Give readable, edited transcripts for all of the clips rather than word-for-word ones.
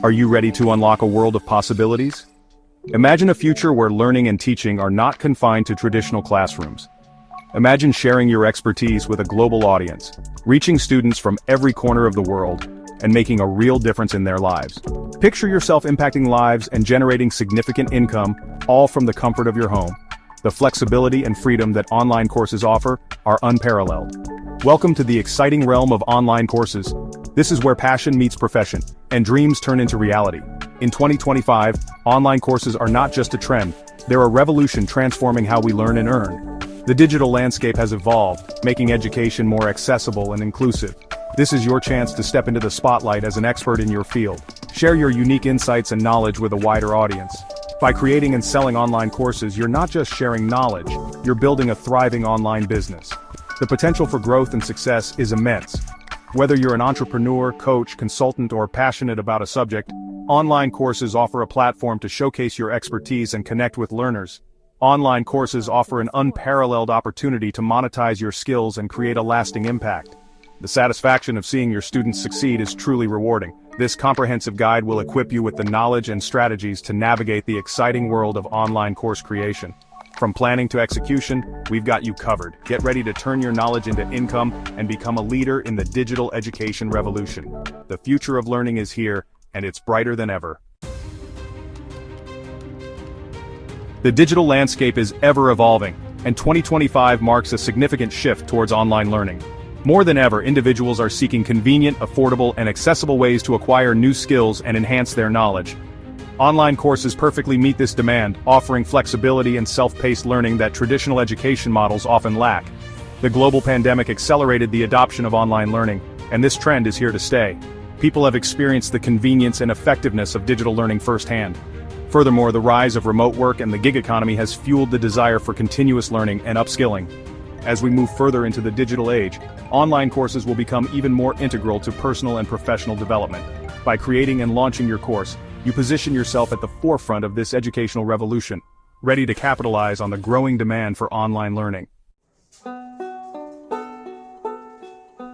Are you ready to unlock a world of possibilities? Imagine a future where learning and teaching are not confined to traditional classrooms. Imagine sharing your expertise with a global audience, reaching students from every corner of the world, and making a real difference in their lives. Picture yourself impacting lives and generating significant income, all from the comfort of your home. The flexibility and freedom that online courses offer are unparalleled. Welcome to the exciting realm of online courses. This is where passion meets profession, and dreams turn into reality. In 2025, online courses are not just a trend, they're a revolution transforming how we learn and earn. The digital landscape has evolved, making education more accessible and inclusive. This is your chance to step into the spotlight as an expert in your field. Share your unique insights and knowledge with a wider audience. By creating and selling online courses, you're not just sharing knowledge, you're building a thriving online business. The potential for growth and success is immense. Whether you're an entrepreneur, coach, consultant, or passionate about a subject, online courses offer a platform to showcase your expertise and connect with learners. Online courses offer an unparalleled opportunity to monetize your skills and create a lasting impact. The satisfaction of seeing your students succeed is truly rewarding. This comprehensive guide will equip you with the knowledge and strategies to navigate the exciting world of online course creation. From planning to execution, we've got you covered. Get ready to turn your knowledge into income and become a leader in the digital education revolution. The future of learning is here, and it's brighter than ever. The digital landscape is ever evolving, and 2025 marks a significant shift towards online learning. More than ever, individuals are seeking convenient, affordable, and accessible ways to acquire new skills and enhance their knowledge. Online courses perfectly meet this demand, offering flexibility and self-paced learning that traditional education models often lack. The global pandemic accelerated the adoption of online learning, and this trend is here to stay. People have experienced the convenience and effectiveness of digital learning firsthand. Furthermore, the rise of remote work and the gig economy has fueled the desire for continuous learning and upskilling. As we move further into the digital age, online courses will become even more integral to personal and professional development. By creating and launching your course, you position yourself at the forefront of this educational revolution, ready to capitalize on the growing demand for online learning.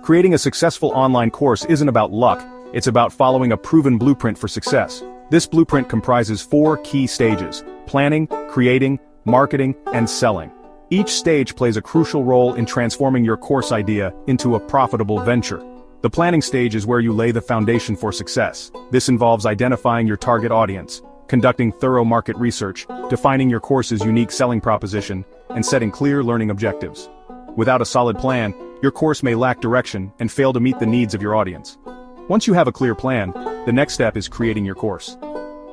Creating a successful online course isn't about luck, it's about following a proven blueprint for success. This blueprint comprises 4 key stages: planning, creating, marketing, and selling. Each stage plays a crucial role in transforming your course idea into a profitable venture. The planning stage is where you lay the foundation for success. This involves identifying your target audience, conducting thorough market research, defining your course's unique selling proposition, and setting clear learning objectives. Without a solid plan, your course may lack direction and fail to meet the needs of your audience. Once you have a clear plan, the next step is creating your course.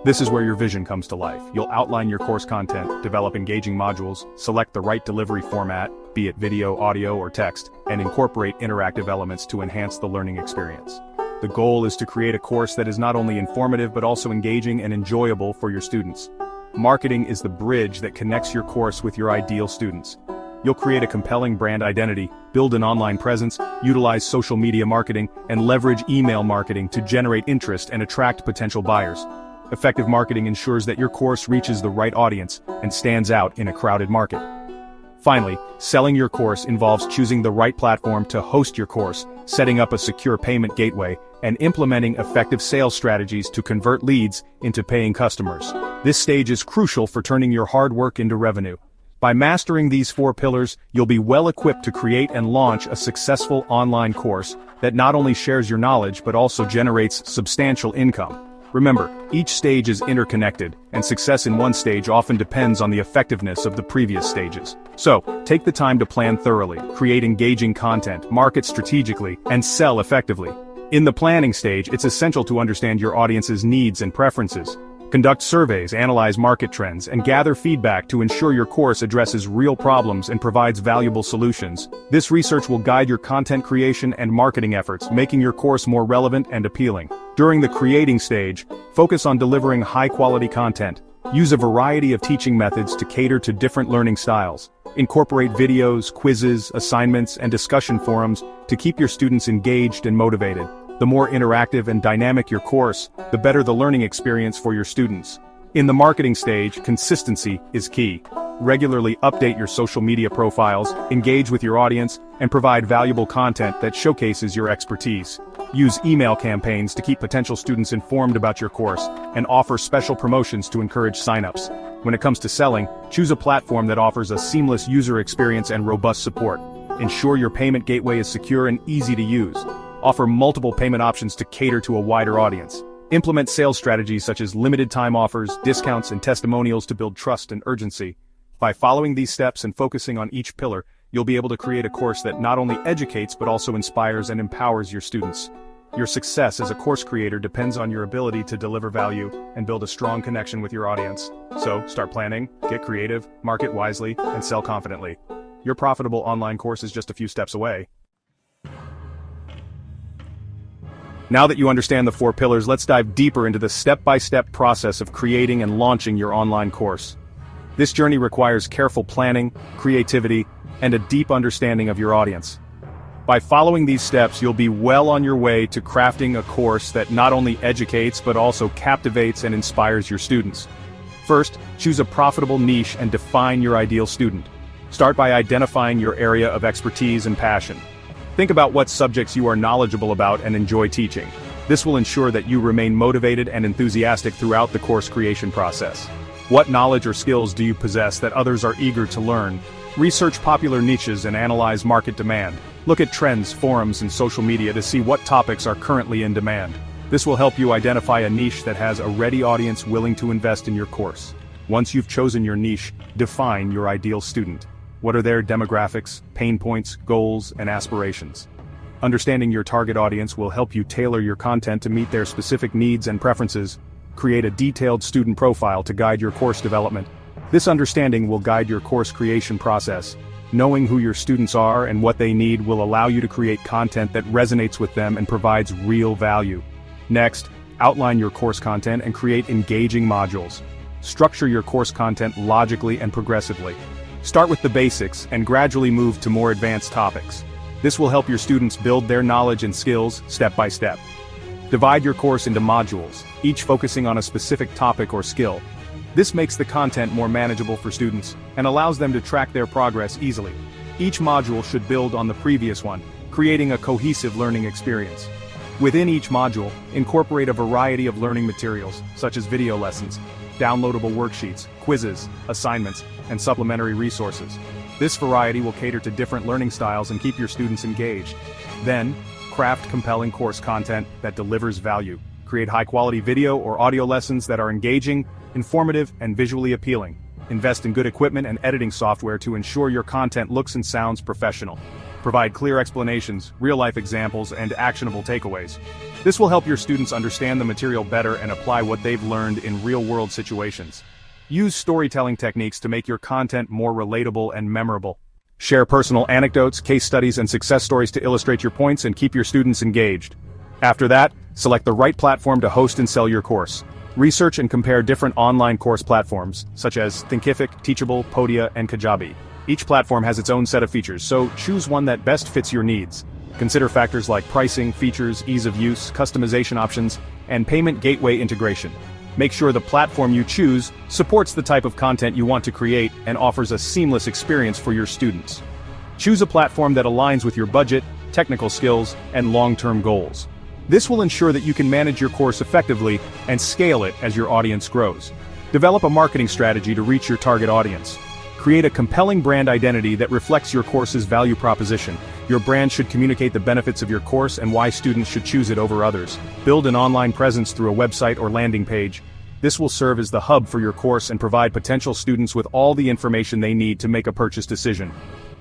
This is where your vision comes to life. You'll outline your course content, develop engaging modules, select the right delivery format, be it video, audio, or text, and incorporate interactive elements to enhance the learning experience. The goal is to create a course that is not only informative but also engaging and enjoyable for your students. Marketing is the bridge that connects your course with your ideal students. You'll create a compelling brand identity, build an online presence, utilize social media marketing, and leverage email marketing to generate interest and attract potential buyers. Effective marketing ensures that your course reaches the right audience and stands out in a crowded market. Finally, selling your course involves choosing the right platform to host your course, setting up a secure payment gateway, and implementing effective sales strategies to convert leads into paying customers. This stage is crucial for turning your hard work into revenue. By mastering these 4 pillars, you'll be well equipped to create and launch a successful online course that not only shares your knowledge but also generates substantial income. Remember, each stage is interconnected, and success in one stage often depends on the effectiveness of the previous stages. So, take the time to plan thoroughly, create engaging content, market strategically, and sell effectively. In the planning stage, it's essential to understand your audience's needs and preferences. Conduct surveys, analyze market trends, and gather feedback to ensure your course addresses real problems and provides valuable solutions. This research will guide your content creation and marketing efforts, making your course more relevant and appealing. During the creating stage, focus on delivering high-quality content. Use a variety of teaching methods to cater to different learning styles. Incorporate videos, quizzes, assignments, and discussion forums to keep your students engaged and motivated. The more interactive and dynamic your course, the better the learning experience for your students. In the marketing stage, consistency is key. Regularly update your social media profiles, engage with your audience, and provide valuable content that showcases your expertise. Use email campaigns to keep potential students informed about your course, and offer special promotions to encourage signups. When it comes to selling, choose a platform that offers a seamless user experience and robust support. Ensure your payment gateway is secure and easy to use. Offer multiple payment options to cater to a wider audience. Implement sales strategies such as limited time offers, discounts, and testimonials to build trust and urgency. By following these steps and focusing on each pillar, you'll be able to create a course that not only educates but also inspires and empowers your students. Your success as a course creator depends on your ability to deliver value and build a strong connection with your audience. So, start planning, get creative, market wisely, and sell confidently. Your profitable online course is just a few steps away. Now that you understand the 4 pillars, let's dive deeper into the step-by-step process of creating and launching your online course. This journey requires careful planning, creativity, and a deep understanding of your audience. By following these steps, you'll be well on your way to crafting a course that not only educates but also captivates and inspires your students. First, choose a profitable niche and define your ideal student. Start by identifying your area of expertise and passion. Think about what subjects you are knowledgeable about and enjoy teaching. This will ensure that you remain motivated and enthusiastic throughout the course creation process. What knowledge or skills do you possess that others are eager to learn? Research popular niches and analyze market demand. Look at trends, forums, and social media to see what topics are currently in demand. This will help you identify a niche that has a ready audience willing to invest in your course. Once you've chosen your niche, define your ideal student. What are their demographics, pain points, goals, and aspirations? Understanding your target audience will help you tailor your content to meet their specific needs and preferences. Create a detailed student profile to guide your course development. This understanding will guide your course creation process. Knowing who your students are and what they need will allow you to create content that resonates with them and provides real value. Next, outline your course content and create engaging modules. Structure your course content logically and progressively. Start with the basics and gradually move to more advanced topics. This will help your students build their knowledge and skills step by step. Divide your course into modules, each focusing on a specific topic or skill. This makes the content more manageable for students and allows them to track their progress easily. Each module should build on the previous one, creating a cohesive learning experience. Within each module, incorporate a variety of learning materials, such as video lessons, downloadable worksheets, quizzes, assignments, and supplementary resources. This variety will cater to different learning styles and keep your students engaged. Then, craft compelling course content that delivers value. Create high-quality video or audio lessons that are engaging, informative, and visually appealing. Invest in good equipment and editing software to ensure your content looks and sounds professional. Provide clear explanations, real-life examples, and actionable takeaways. This will help your students understand the material better and apply what they've learned in real-world situations. Use storytelling techniques to make your content more relatable and memorable. Share personal anecdotes, case studies, and success stories to illustrate your points and keep your students engaged. After that, select the right platform to host and sell your course. Research and compare different online course platforms, such as Thinkific, Teachable, Podia, and Kajabi. Each platform has its own set of features, so choose one that best fits your needs. Consider factors like pricing, features, ease of use, customization options, and payment gateway integration. Make sure the platform you choose supports the type of content you want to create and offers a seamless experience for your students. Choose a platform that aligns with your budget, technical skills, and long-term goals. This will ensure that you can manage your course effectively and scale it as your audience grows. Develop a marketing strategy to reach your target audience. Create a compelling brand identity that reflects your course's value proposition. Your brand should communicate the benefits of your course and why students should choose it over others. Build an online presence through a website or landing page. This will serve as the hub for your course and provide potential students with all the information they need to make a purchase decision.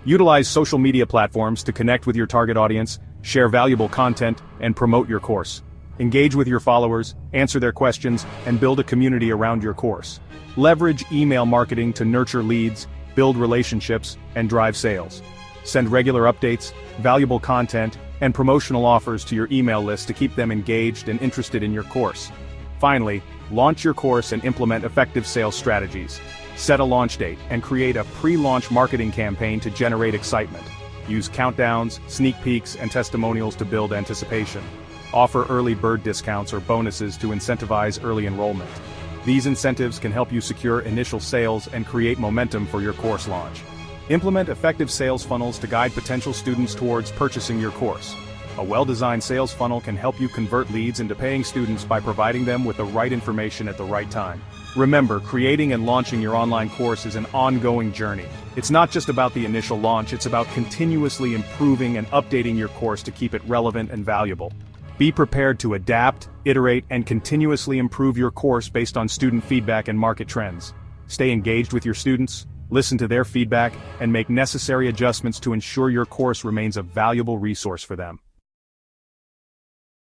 Utilize social media platforms to connect with your target audience, share valuable content, and promote your course. Engage with your followers, answer their questions, and build a community around your course. Leverage email marketing to nurture leads, build relationships, and drive sales. Send regular updates, valuable content, and promotional offers to your email list to keep them engaged and interested in your course. Finally, launch your course and implement effective sales strategies. Set a launch date and create a pre-launch marketing campaign to generate excitement. Use countdowns, sneak peeks, and testimonials to build anticipation. Offer early bird discounts or bonuses to incentivize early enrollment. These incentives can help you secure initial sales and create momentum for your course launch. Implement effective sales funnels to guide potential students towards purchasing your course. A well-designed sales funnel can help you convert leads into paying students by providing them with the right information at the right time. Remember, creating and launching your online course is an ongoing journey. It's not just about the initial launch, it's about continuously improving and updating your course to keep it relevant and valuable. Be prepared to adapt, iterate, and continuously improve your course based on student feedback and market trends. Stay engaged with your students, listen to their feedback, and make necessary adjustments to ensure your course remains a valuable resource for them.